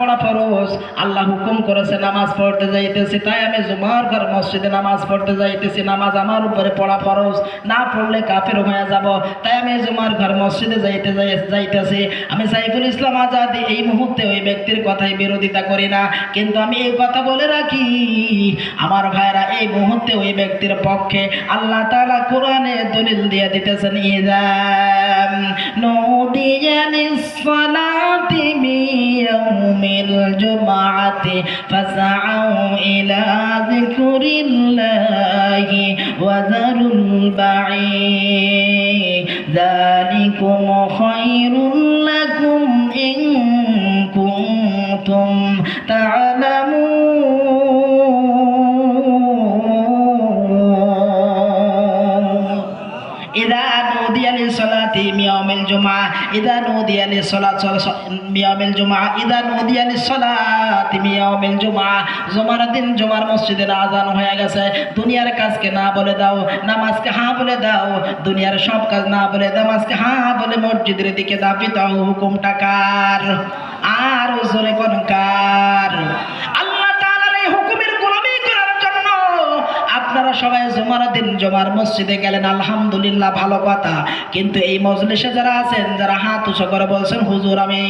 পড়া ফরজ। আল্লাহ হুকুম করেছে নামাজ পড়তে যাইতেছি, তাই আমি জুমার ঘর মসজিদে নামাজ পড়তে যাইতেছি। নামাজ আমার উপরে পড়া ফরজ, না পড়লে কাফের হয়ে যাব, তাই আমি জুমার ঘর মসজিদে যাইতেছি। আমি সাইফুল ইসলাম আজাদ এই মুহূর্তে ওই ব্যক্তির কথাই বিরোধিতা করি না, কিন্তু আমি এই কথা বলে রাখি আমার ভাইরা, এই মুহূর্তে ওই ব্যক্তির পক্ষে আল্লাহ তাআলা কোরআনে দলিল দিয়ে দিতেছেন, ইযাম নুদিয়া লিস-সালাতি মিয়াউমিল জুমআতি ফাসআউ ইলা যিকরিল্লাহি ওয়া যারুল বাঈ যালিকুম খায়রুল লাকুম ইন কুনতুম তা'লামুন। إذا نودي للصلاة من يوم الجمعة إذا نودي للصلاة من يوم الجمعة إذا نودي للصلاة من يوم الجمعة জুমার দিন জুমার মসজিদের আজান হয়ে গেছে। দুনিয়ার কাজকে না বলে দাও, নামাজকে হ্যাঁ বলে দাও। দুনিয়ার সব কাজ না বলে নামাজকে হ্যাঁ বলে মসজিদের দিকে দাবি দাও। হুকুমটা কার? আর জোরে কোন কার? আল্লাহ তাআলার এই হুকুমের গোলামি করার জন্য আপনারা সবাই জুমার দিন জুমার মসজিদে গেলেন, আলহামদুলিল্লাহ, ভালো কথা। কিন্তু এই মজলিসে যারা আছেন, যারা হাত উঁচু করে বলছেন হুজুর আমি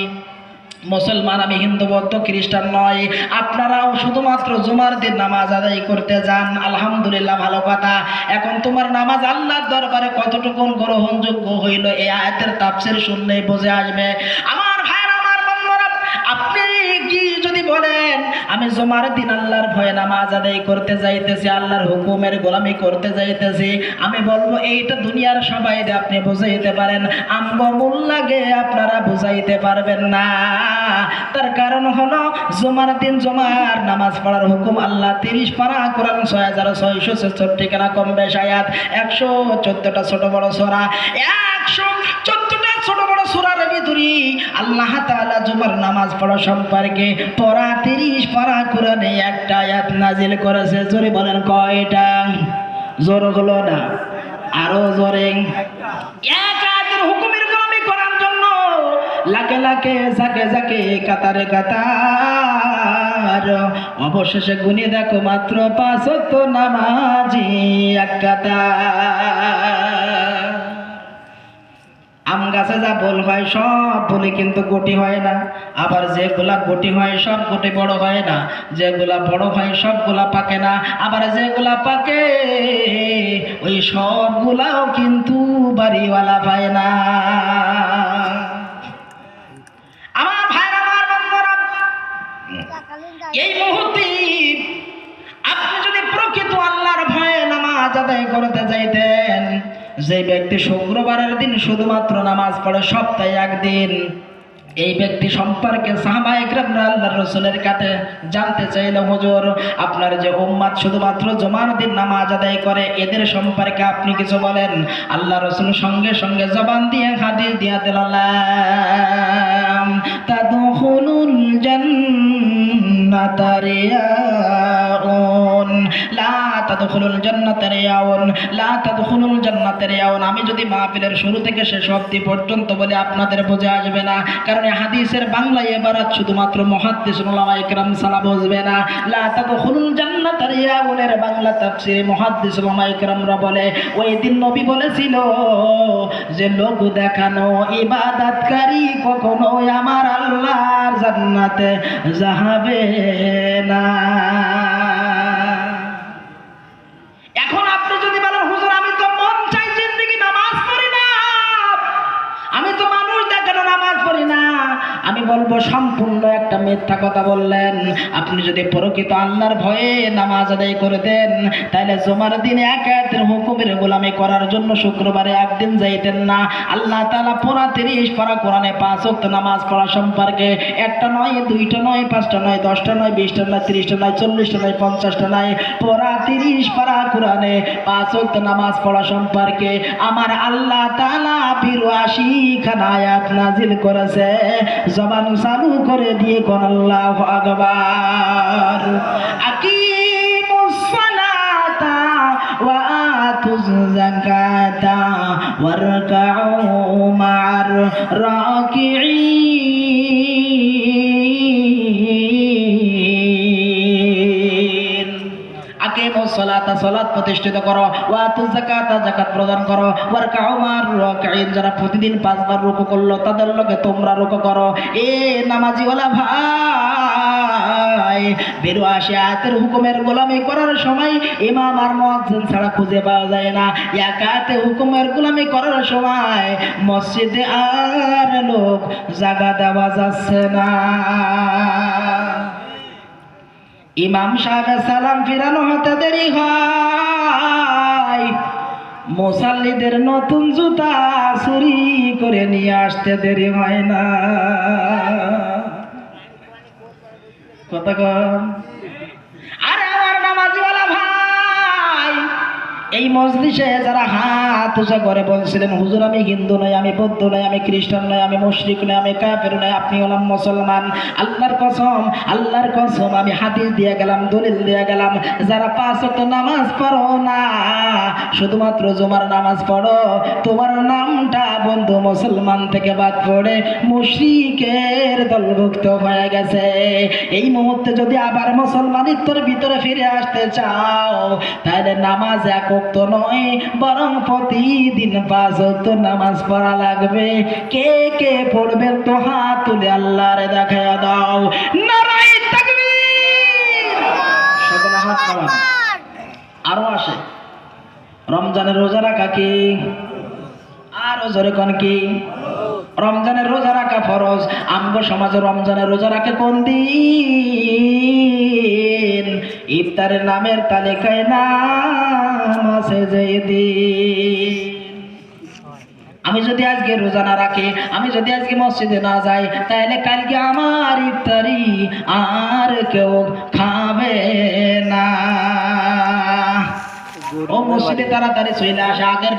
মুসলমান, আমি হিন্দু বৌদ্ধ খ্রিস্টান নয়, আপনারাও শুধুমাত্র জুমার দিন নামাজ আদায় করতে যান, আলহামদুলিল্লাহ, ভালো কথা। এখন তোমার নামাজ আল্লাহর দরবারে কতটুকু গ্রহণযোগ্য হইল এই আয়াতের তাফসীর শুনলেই বুঝে আসবে। আমার ভাইরা, আমার বন্ধুরা, আপনি কি যদি বলেন আমি জুমার দিন আল্লাহর ভয়ে নামাজ আদায় করতে যাইতেছি, আল্লাহর হুকুমের গোলামি করতে যাইতেছি, আমি বলবো এইটা দুনিয়ার সবাই আপনি বুঝাইতে পারেন, আমগো মূল লাগে আপনারা বুঝাইতে পারবেন না। তার কারণ হলো জুমার দিন জুমার নামাজ পড়ার হুকুম আল্লাহ 30 পারা কোরআন 6666 খানা কম বেশ আয়াত, 114টা ছোট বড় সূরা, 114টা ছোট বড় সূরার ভিতরে আল্লাহ তাআলা জুমার নামাজ পড়া সম্পর্কে পড়া 30 পারা কোরআনে একটা আয়াত নাজিল করেছে। জোরে বলেন কয়টা? জোর হলো না, আরো জোরে। এক আয়াতের হুকুমের গোলামি করার জন্য লাখে লাখে জাকে জাকে কাতারে কাতার, অবশেষে গুনে দেখো মাত্র 5 ওয়াক্ত নামাজি এক কাতার। আম গাছে যা বল হয় সব বলে কিন্তু গটি হয় না, আবার যেগুলা গটি হয় সব গটি বড় হয় না, যেগুলা বড় হয় সবগুলা পাকে না, আবার যেগুলা পাকে ওই সবগুলাও কিন্তু বাড়িওয়ালা পায় না। আমার ভাইরা, আমার বন্ধুরা, এই মুহূর্তে আপনি যদি প্রকৃত আল্লাহর ভয়ে নামাজ আদায় করতে যাইতেন, যে ব্যক্তি শুক্রবারের দিন শুধুমাত্র নামাজ পড়ে সপ্তাহে একদিন, এই ব্যক্তি সম্পর্কে সাহাবায়ে কেরামরা আল্লাহর রাসূলের কাছে জানতে চাইল, হুজুর আপনার যে উম্মত শুধুমাত্র জুমার দিন নামাজ আদায় করে, এদের সম্পর্কে আপনি কিছু বলেন। আল্লাহর রাসূল সঙ্গে সঙ্গে জবান দিয়ে হাদিস দিয়ে দিলেন, তাদখুলুল জান্নাতা রিয়াউন লা তাদখুলুল জান্নাতা রিয়াউন লা তাদখুলুল জান্নাতা রিয়াউন। আমি যদি মাহফিলের শুরু থেকে শেষ অবধি পর্যন্ত বলে আপনাদের বোঝা আসবে না, কারণ এই হাদিসের বাংলা ইবারত শুধুমাত্র মুহাদ্দিস উলামায়ে কেরাম ছাড়া বুঝবে না। লা তাদখুলুল জান্নাতা রিয়াউনের বাংলা তাফসীরে মুহাদ্দিস উলামায়ে কেরামরা বলে, ওই দিন নবী বলেছিল যে লোক দেখানো ইবাদতকারী কখনো আমার আল্লাহর জান্নাতে যাবে না। এখন আপনি যদি বলেন হুজুর আমি তো মন চাই জিন্দেগি নামাজ পড়ি না, আমি তো মানুষ দেখানো নামাজ পড়ি না, আমি বলবো সম্পূর্ণ একটা মিথ্যা কথা বললেন। আপনি যদি প্রকৃত আল্লাহর ভয়ে নামাজ আদায় করে দেন, তাহলে জুমার দিনে এক আয়াতের হুকুমের গোলামি করার জন্য শুক্রবারে একদিন যাইতেন না। আল্লাহ তাআলা পুরা 30 পারা কোরআনে 5 ওয়াক্ত নামাজ পড়া সম্পর্কে একটা নয়, দুইটা নয়, 5টা নয়, 10টা নয়, 20টা নয়, 30টা নয়, 40টা নয়, 50টা নয়, পুরা 30 পারা কোরআনে 5 ওয়াক্ত নামাজ পড়া সম্পর্কে আমার আল্লাহ তাআলা 82 খানা আয়াত নাজিল করেছে। জবান চালু করে দিয়ে কোন আল্লাহু আকবার। আকিমুস সালাতা ওয়া আতুজ যাকাতা ওয়ারকাউ মা'আর রাকিঈন। সালাতা সালাত প্রতিষ্ঠিত করো, ওয়া আতুজ যাকাতা যাকাত প্রদান করো, ওয়ারকাউ মা'র রাকিঈন যারা প্রতিদিন 5 বার রুকু করলো তাদের লগে তোমরা রুকু করো। এ নামাজিওয়ালা ভাই, 82 আয়াতের হুকুমের গোলামি করার সময় ইমাম আর মুয়াজ্জিন ছাড়া খুঁজে পাওয়া যায় না। এক আয়াতে হুকুমের গোলামি করার সময় মসজিদে আর লোক জায়গা দেওয়া যাচ্ছে না। ইমাম সাহেবের সালাম ফিরানো হতে দেরি হয়, মুসাল্লিদের নতুন জুতা চুরি করে নিয়ে আসতে দেরি হয় না। কথা কন। আরে আমার নামাজিওয়ালা ভাই, এই মজলিসে যারা হাত উঁচা করে বলছিলেন হুজুর আমি হিন্দু নই, আমি বৌদ্ধ নই, আমি খ্রিস্টান নই, আমি মুশরিক নই, আমি কাফের নই, আপনি হলাম মুসলমান, আল্লাহর কসম আমি হাদিস দিয়ে গেলাম, দলিল দিয়ে গেলাম, যারা 5 ওয়াক্ত নামাজ পড়ো না, শুধুমাত্র জুমার নামাজ পড়ো, তোমার নামটা বন্ধু মুসলমান থেকে বাদ পড়ে মুশরিকের দলভুক্ত হয়ে গেছে। এই মুহূর্তে যদি আবার মুসলমানিত্বের ভিতরে ফিরে আসতে চাও তাহলে নামাজ এক ওয়াক্ত নয়, বরং প্রতিদিন 5 ওয়াক্ত নামাজ পড়া লাগবে। কে কে পড়বেন তো হাত তুলে আল্লাহরে দেখায়া দাও। নারায়ে তাকবীর। সকলে হাত নামান। আরো আসে রমজানের রোজা রাখা কি? আরো জোরে কোন কি? রমজানের রোজা রাখা ফরজ। আমগো সমাজে রমজানের রোজা রাখে কোন দিন? ইফতারের নামের তালিকায় নাম আছে যেই দিন। আমি যদি আজকে রোজা না রাখি, আমি যদি আজকে মসজিদে না যাই, তাহলে কালকে আমার ইফতারি আর কেউ খাবে না। ও মসজিদে তাড়াতাড়ি চলে আসে। আগের